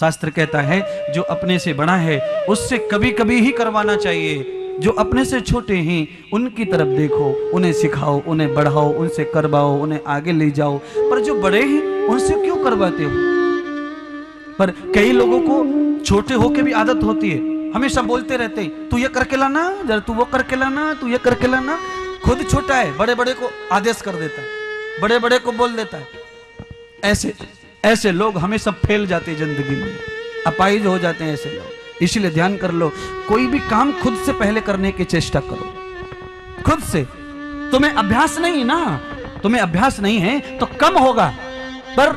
शास्त्र कहता है जो अपने से बड़ा है उससे कभी कभी ही करवाना चाहिए, जो अपने से छोटे हैं उनकी तरफ देखो, उन्हें सिखाओ, उन्हें बढ़ाओ, उनसे करवाओ, उन्हें आगे ले जाओ। पर जो बड़े हैं उनसे क्यों करवाते हो? पर कई लोगों को छोटे होके भी आदत होती है, हमेशा बोलते रहते हैं तू ये करके लाना, जरा तू वो करके लाना, तू ये करके लाना। खुद छोटा है, बड़े बड़े को आदेश कर देता है, बड़े बड़े को बोल देता है। ऐसे लोग हमेशा फैल जाते हैं जिंदगी में, अपाहिज हो जाते हैं ऐसे लोग। इसलिए ध्यान कर लो, कोई भी काम खुद से पहले करने की चेष्टा करो, खुद से। तुम्हें अभ्यास नहीं ना, तुम्हें अभ्यास नहीं है तो कम होगा, पर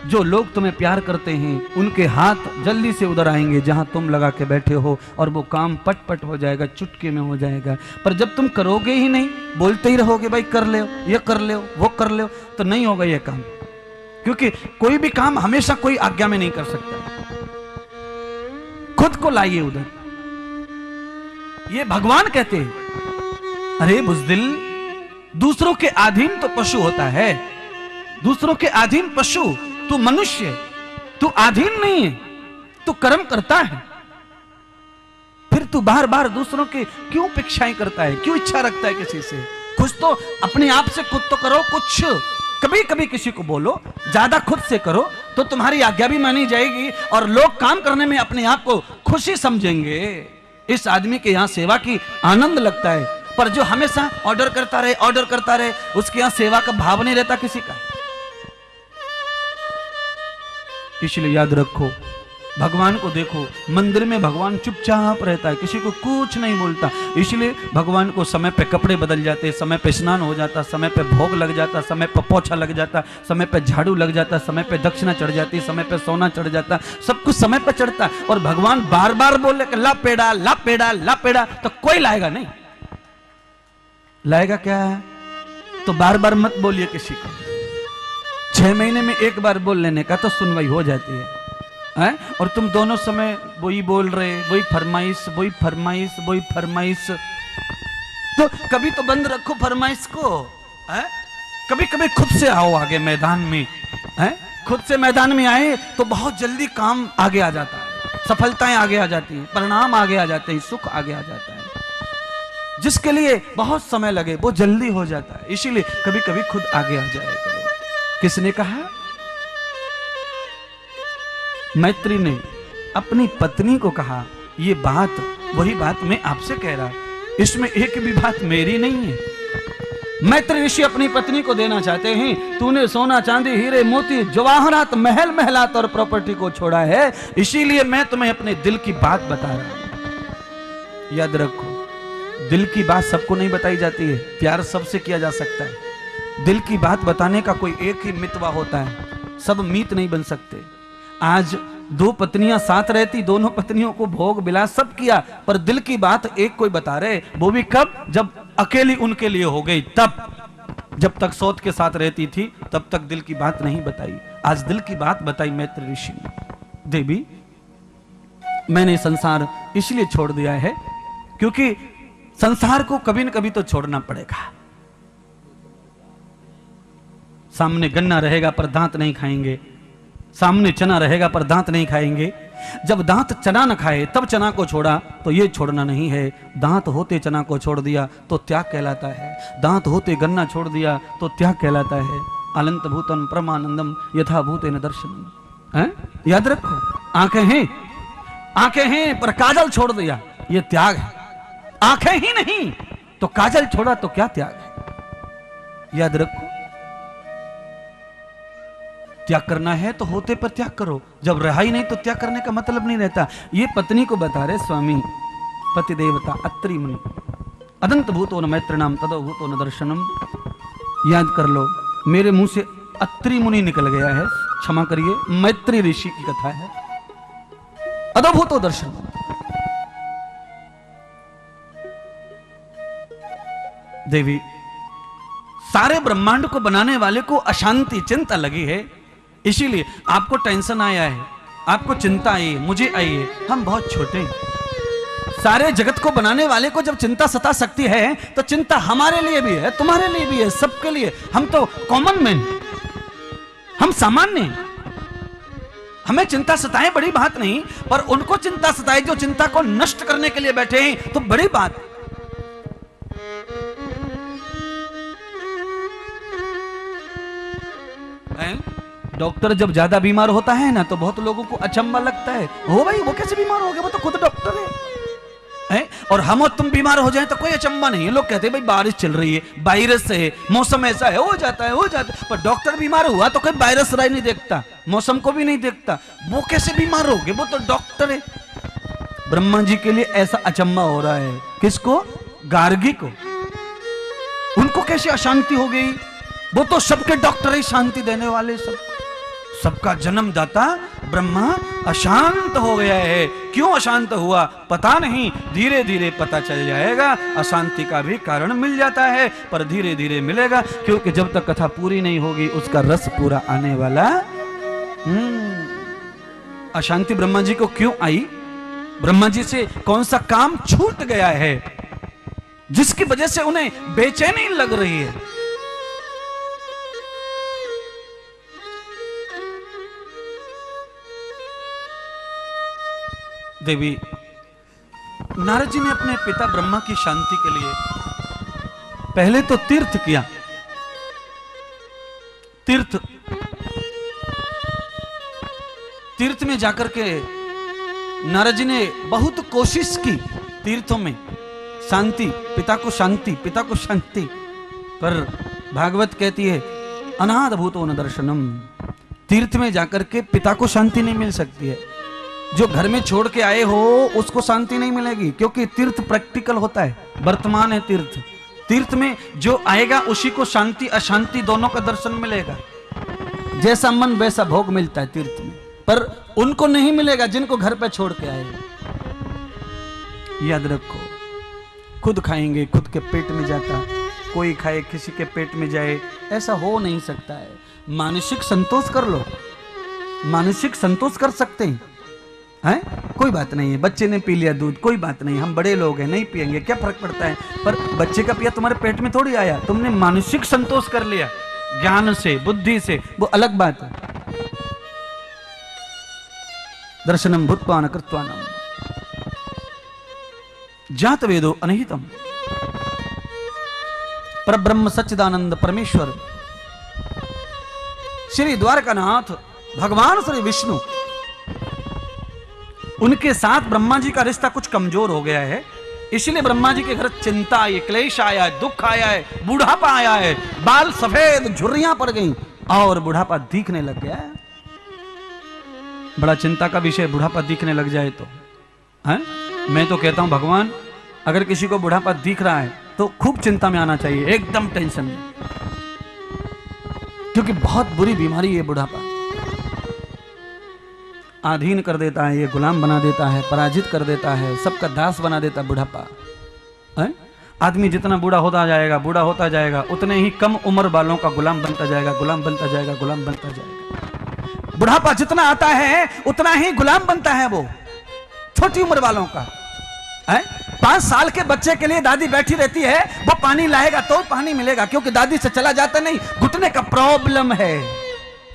जो लोग तुम्हें प्यार करते हैं उनके हाथ जल्दी से उधर आएंगे जहां तुम लगा के बैठे हो, और वो काम पट पट हो जाएगा, चुटकी में हो जाएगा। पर जब तुम करोगे ही नहीं, बोलते ही रहोगे भाई कर ले, ये कर ले, वो कर ले, तो नहीं होगा ये काम। क्योंकि कोई भी काम हमेशा कोई आज्ञा में नहीं कर सकता। खुद को लाइए उधर। ये भगवान कहते हैं, अरे बुज़दिल, दूसरों के अधीन तो पशु होता है, दूसरों के अधीन पशु, तू मनुष्य, तू अधीन नहीं है, तू कर्म करता है, फिर तू बार बार दूसरों के क्यों अपेक्षाएं करता है, क्यों इच्छा रखता है किसी से? कुछ तो अपने आप से खुद तो करो, कुछ कभी कभी किसी को बोलो, ज्यादा खुद से करो तो तुम्हारी आज्ञा भी मानी जाएगी और लोग काम करने में अपने आप को खुशी समझेंगे। इस आदमी के यहाँ सेवा की आनंद लगता है, पर जो हमेशा ऑर्डर करता रहे, उसके यहाँ सेवा का भाव नहीं रहता किसी का। इसलिए याद रखो, भगवान को देखो, मंदिर में भगवान चुपचाप रहता है, किसी को कुछ नहीं बोलता। इसलिए भगवान को समय पे कपड़े बदल जाते, समय पे स्नान हो जाता, समय पे भोग लग जाता, समय पे पोछा लग जाता, समय पे झाड़ू लग जाता, समय पे दक्षिणा चढ़ जाती, समय पे सोना चढ़ जाता, सब कुछ समय पे चढ़ता। और भगवान बार बार बोले कि ला पेड़ा ला पेड़ा ला पेड़ा, तो कोई लाएगा नहीं। लाएगा क्या है? तो बार बार मत बोलिए किसी को, 6 महीने में एक बार बोल लेने का तो सुनवाई हो जाती है। और तुम दोनों समय वही बोल रहे, वही फरमाइश, वही फरमाइश, वही फरमाइश। तो कभी तो बंद रखो फरमाइश को। कभी कभी खुद से आओ आगे मैदान में। खुद से मैदान में आए तो बहुत जल्दी काम आगे आ जाता है, सफलताएं आगे आ जाती हैं, परिणाम आगे आ जाते हैं, सुख आगे आ जाता है। जिसके लिए बहुत समय लगे वो जल्दी हो जाता है। इसीलिए कभी कभी खुद आगे आ जाए करो। किसने कहा? मैत्री ने अपनी पत्नी को कहा। ये बात, वही बात मैं आपसे कह रहा, इसमें एक भी बात मेरी नहीं है। मैत्री ऋषि अपनी पत्नी को देना चाहते हैं, तूने सोना चांदी हीरे मोती जवाहरात महल महलात और प्रॉपर्टी को छोड़ा है, इसीलिए मैं तुम्हें अपने दिल की बात बता रहा हूं। याद रखो, दिल की बात सबको नहीं बताई जाती है, प्यार सबसे किया जा सकता है। दिल की बात बताने का कोई एक ही मितवा होता है, सब मीत नहीं बन सकते। आज 2 पत्नियां साथ रहती, दोनों पत्नियों को भोग बिला सब किया, पर दिल की बात एक कोई बता रहे, वो भी कब? जब अकेली उनके लिए हो गई, तब। जब तक सौत के साथ रहती थी तब तक दिल की बात नहीं बताई। आज दिल की बात बताई मैत्री ऋषि ने। देवी, मैंने संसार इसलिए छोड़ दिया है क्योंकि संसार को कभी न कभी तो छोड़ना पड़ेगा। सामने गन्ना रहेगा पर दांत नहीं खाएंगे, सामने चना रहेगा पर दांत नहीं खाएंगे। जब दांत चना न खाए तब चना को छोड़ा, तो ये छोड़ना नहीं है। दांत होते चना को छोड़ दिया तो त्याग कहलाता है, दांत होते गन्ना छोड़ दिया तो त्याग कहलाता है। अनंत भूतन परमानंदम यथा भूतेन दर्शनम। याद रखो, आंखें हैं पर काजल छोड़ दिया, ये त्याग है। आंखें ही नहीं तो काजल छोड़ा तो क्या त्याग है? याद रखो, त्याग करना है तो होते पर त्याग करो, जब रहा ही नहीं तो त्याग करने का मतलब नहीं रहता। ये पत्नी को बता रहे स्वामी पति देवता अत्रि मुनि। अदंत भूतो न मैत्र नाम तदो भूतो न दर्शनम। याद कर लो, मेरे मुंह से अत्रि मुनि निकल गया है, क्षमा करिए, मैत्री ऋषि की कथा है। अदभूतो दर्शन। देवी, सारे ब्रह्मांड को बनाने वाले को अशांति चिंता लगी है, इसीलिए आपको टेंशन आया है, आपको चिंता आई है, मुझे आई है। हम बहुत छोटे हैं। सारे जगत को बनाने वाले को जब चिंता सता सकती है तो चिंता हमारे लिए भी है, तुम्हारे लिए भी है, सबके लिए। हम तो कॉमन मैन, हम सामान्य हैं। हमें चिंता सताए बड़ी बात नहीं, पर उनको चिंता सताए जो चिंता को नष्ट करने के लिए बैठे हैं तो बड़ी बात। डॉक्टर जब ज्यादा बीमार होता है ना तो बहुत लोगों को अचंभा लगता है, हो भाई वो कैसे बीमार हो गया, वो तो खुद डॉक्टर है? और हम और तुम बीमार हो जाएं तो कोई अचंभा नहीं है। लोग कहते हैं भाई बारिश चल रही है, वायरस है, मौसम ऐसा है, हो जाता है। पर डॉक्टर बीमार हुआ तो कोई वायरस राय नहीं देखता, मौसम को भी नहीं देखता, वो कैसे बीमार हो गए, वो तो डॉक्टर है। ब्रह्मा जी के लिए ऐसा अचंभा हो रहा है। किसको? गार्गी को। उनको कैसे अशांति हो गई? वो तो सबके डॉक्टर ही, शांति देने वाले, सबका जन्मदाता ब्रह्मा अशांत हो गया है। क्यों अशांत हुआ पता नहीं, धीरे धीरे पता चल जाएगा। अशांति का भी कारण मिल जाता है, पर धीरे धीरे मिलेगा, क्योंकि जब तक कथा पूरी नहीं होगी उसका रस पूरा आने वाला। अशांति ब्रह्मा जी को क्यों आई? ब्रह्मा जी से कौन सा काम छूट गया है जिसकी वजह से उन्हें बेचैनी लग रही है? देवी नारद जी ने अपने पिता ब्रह्मा की शांति के लिए पहले तो तीर्थ किया। तीर्थ में जाकर के नारद जी ने बहुत कोशिश की, तीर्थों में शांति, पिता को शांति, पर भागवत कहती है अनाथ भूतो न दर्शनम। तीर्थ में जाकर के पिता को शांति नहीं मिल सकती है। जो घर में छोड़ के आए हो उसको शांति नहीं मिलेगी, क्योंकि तीर्थ प्रैक्टिकल होता है, वर्तमान है तीर्थ। तीर्थ में जो आएगा उसी को शांति अशांति दोनों का दर्शन मिलेगा। जैसा मन वैसा भोग मिलता है तीर्थ में, पर उनको नहीं मिलेगा जिनको घर पे छोड़ के आए। याद रखो, खुद खाएंगे खुद के पेट में जाता, कोई खाए किसी के पेट में जाए, ऐसा हो नहीं सकता है। मानसिक संतोष कर लो, मानसिक संतोष कर सकते हैं, कोई बात नहीं है। बच्चे ने पी लिया दूध, कोई बात नहीं, हम बड़े लोग हैं नहीं पिएंगे, क्या फर्क पड़ता है। पर बच्चे का पिया तुम्हारे पेट में थोड़ी आया, तुमने मानसिक संतोष कर लिया ज्ञान से, बुद्धि से, वो अलग बात है। दर्शनम भूत्वा न कृत्वा न जात वेदो अनहितम। परब्रह्म सच्चिदानंद परमेश्वर श्री द्वारकानाथ भगवान श्री विष्णु, उनके साथ ब्रह्मा जी का रिश्ता कुछ कमजोर हो गया है। इसलिए ब्रह्मा जी के घर चिंता आई, क्लेश आया है, दुख आया है, बुढ़ापा आया है, बाल सफेद झुर्रियां पड़ गईं और बुढ़ापा दिखने लग गया है। बड़ा चिंता का विषय, बुढ़ापा दिखने लग जाए तो है। मैं तो कहता हूं भगवान, अगर किसी को बुढ़ापा दिख रहा है तो खूब चिंता में आना चाहिए, एकदम टेंशन में, क्योंकि बहुत बुरी बीमारी है बुढ़ापा। आधीन कर देता है, ये गुलाम बना देता है, पराजित कर देता है, सबका दास बना देता है बुढ़ापा। आदमी जितना बूढ़ा होता जाएगा उतने ही कम उम्र वालों का गुलाम बनता जाएगा, गुलाम बनता जाएगा, गुलाम बनता जाएगा। बुढ़ापा जितना आता है उतना ही गुलाम बनता है वो छोटी उम्र वालों का। 5 साल के बच्चे के लिए दादी बैठी रहती है, वो पानी लाएगा तो पानी मिलेगा, क्योंकि दादी से चला जाता नहीं, घुटने का प्रॉब्लम है,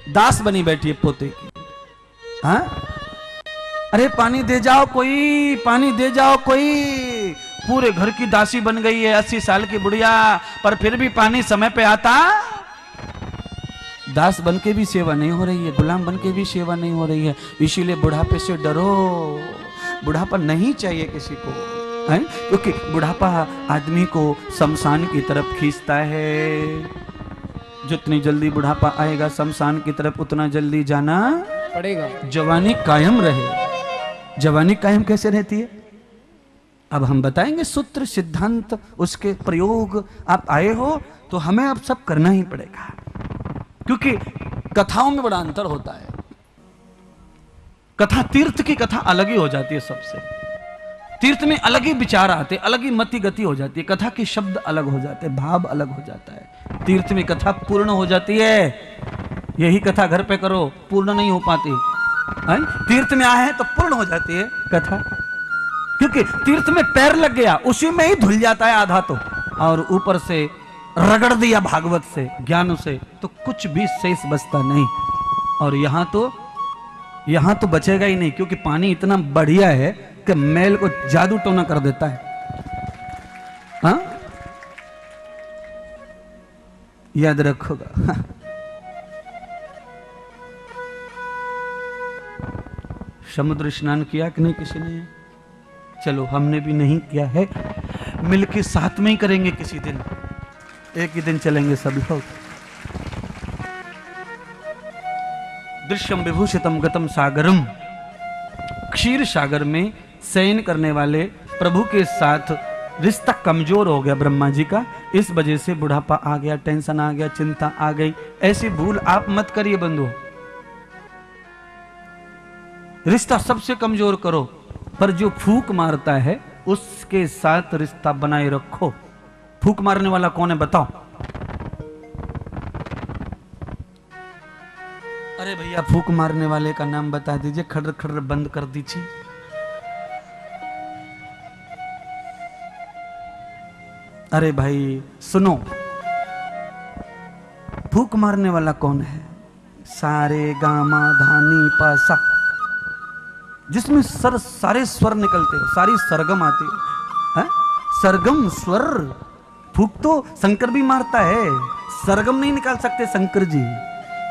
दास बनी बैठी है पोते की। हाँ, अरे पानी दे जाओ कोई, पानी दे जाओ कोई। पूरे घर की दासी बन गई है 80 साल की बुढ़िया, पर फिर भी पानी समय पे आता। दास बन के भी सेवा नहीं हो रही है, गुलाम बन के भी सेवा नहीं हो रही है। इसीलिए बुढ़ापे से डरो, बुढ़ापा नहीं चाहिए किसी को, है? क्योंकि बुढ़ापा आदमी को शमशान की तरफ खींचता है। जितनी जल्दी बुढ़ापा आएगा शमशान की तरफ, उतना जल्दी जाना पड़ेगा। जवानी कायम रहे। जवानी कायम कैसे रहती है अब हम बताएंगे, सूत्र सिद्धांत उसके प्रयोग। आप आए हो तो हमें अब सब करना ही पड़ेगा, क्योंकि कथाओं में बड़ा अंतर होता है। कथा, तीर्थ की कथा अलग ही हो जाती है सबसे। तीर्थ में अलग ही विचार आते, अलग ही मति गति हो जाती है, कथा के शब्द अलग हो जाते हैं, भाव अलग हो जाता है। तीर्थ में कथा पूर्ण हो जाती है। यही कथा घर पे करो, पूर्ण नहीं हो पाती है। तीर्थ में आए तो पूर्ण हो जाती है कथा, क्योंकि तीर्थ में पैर लग गया, उसी में ही धुल जाता है आधा तो, और ऊपर से रगड़ दिया भागवत से, ज्ञान से, तो कुछ भी शेष बचता नहीं। और यहां तो यहां तो बचेगा ही नहीं, क्योंकि पानी इतना बढ़िया है कि मैल को जादू टोना कर देता है। हाँ, याद रखोगा। समुद्र स्नान किया कि नहीं किसी ने? चलो, हमने भी नहीं किया है, मिलके साथ में ही करेंगे किसी दिन, एक ही दिन चलेंगे सब लोग। दृश्यम विभूषितम गतम सागरम, क्षीर सागर में शयन करने वाले प्रभु के साथ रिश्ता कमजोर हो गया ब्रह्मा जी का, इस वजह से बुढ़ापा आ गया, टेंशन आ गया, चिंता आ गई। ऐसी भूल आप मत करिए बंधु। रिश्ता सबसे कमजोर करो, पर जो फूक मारता है उसके साथ रिश्ता बनाए रखो। फूक मारने वाला कौन है बताओ? अरे भैया, फूक मारने वाले का नाम बता दीजिए, खड़र खड़र बंद कर दीजिए। अरे भाई सुनो, फूक मारने वाला कौन है? सारे गामा धानी पासा, जिसमें सारे स्वर निकलते हो, सारी सरगम आती है, सरगम स्वर। फूक तो शंकर भी मारता है, सरगम नहीं निकाल सकते शंकर जी।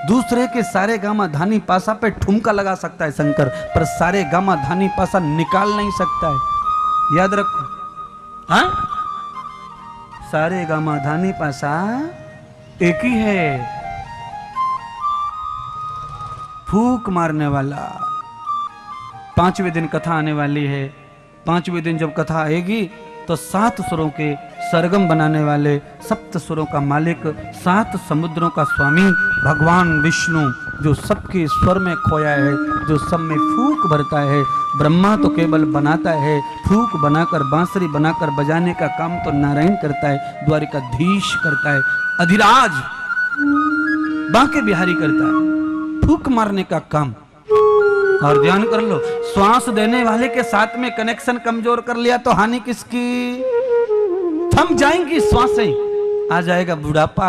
दूसरे के सारे गामा धानी पासा पे ठुमका लगा सकता है शंकर, पर सारे गामा धानी पासा निकाल नहीं सकता है। याद रखो। हाँ, सारे गामा धानी पासा एक ही है। फूक मारने वाला। 5वें दिन कथा आने वाली है। 5वें दिन जब कथा आएगी तो 7 सुरों के सरगम बनाने वाले, 7 सुरों का मालिक, 7 समुद्रों का स्वामी भगवान विष्णु, जो सबके स्वर में खोया है, जो सब में फूक भरता है। ब्रह्मा तो केवल बनाता है, फूक बनाकर, बांसुरी बनाकर बजाने का काम तो नारायण करता है, द्वारिकाधीश करता है, अधिराज बांके बिहारी करता है, फूक मारने का काम। और ध्यान कर लो, श्वास देने वाले के साथ में कनेक्शन कमजोर कर लिया तो हानि किसकी? थम जाएंगी श्वासें, आ जाएगा बुढ़ापा।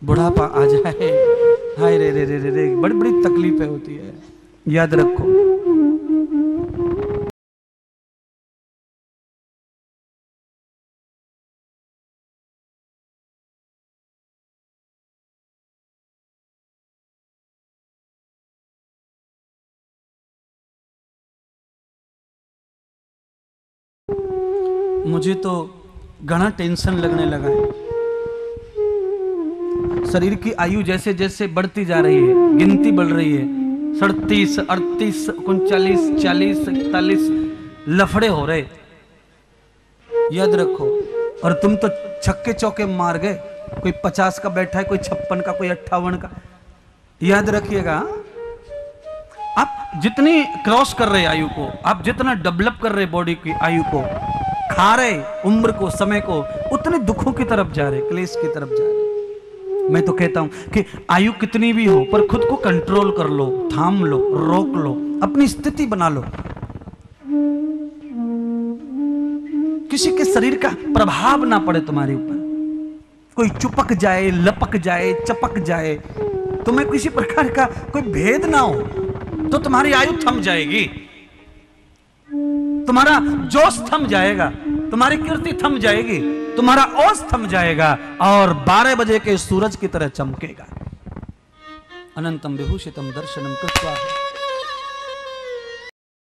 बुढ़ापा आ जाए, हाय रे रे रे रे रे, बड़ी बड़ी तकलीफें होती है। याद रखो। मुझे तो घना टेंशन लगने लगा है। शरीर की आयु जैसे जैसे बढ़ती जा रही है, गिनती बढ़ रही है, 37, 38, 39, 40, 41 लफड़े हो रहे। याद रखो। और तुम तो छक्के चौके मार गए, कोई 50 का बैठा है, कोई 56 का, कोई 58 का। याद रखिएगा, आप जितनी क्रॉस कर रहे आयु को, आप जितना डेवलप कर रहे बॉडी की आयु को, खा रहे उम्र को, समय को, उतने दुखों की तरफ जा रहे, क्लेश की तरफ जा रहे। मैं तो कहता हूं कि आयु कितनी भी हो, पर खुद को कंट्रोल कर लो, थाम लो, रोक लो, अपनी स्थिति बना लो। किसी के शरीर का प्रभाव ना पड़े तुम्हारे ऊपर, कोई चुपक जाए, लपक जाए, चपक जाए, तुम्हें किसी प्रकार का कोई भेद ना हो, तो तुम्हारी आयु थम जाएगी, तुम्हारा जोश थम जाएगा, तुम्हारी कीर्ति थम जाएगी, तुम्हारा ओस थम जाएगा और 12 बजे के सूरज की तरह चमकेगा। अनंतम विभूषितम दर्शनम कृत्वा।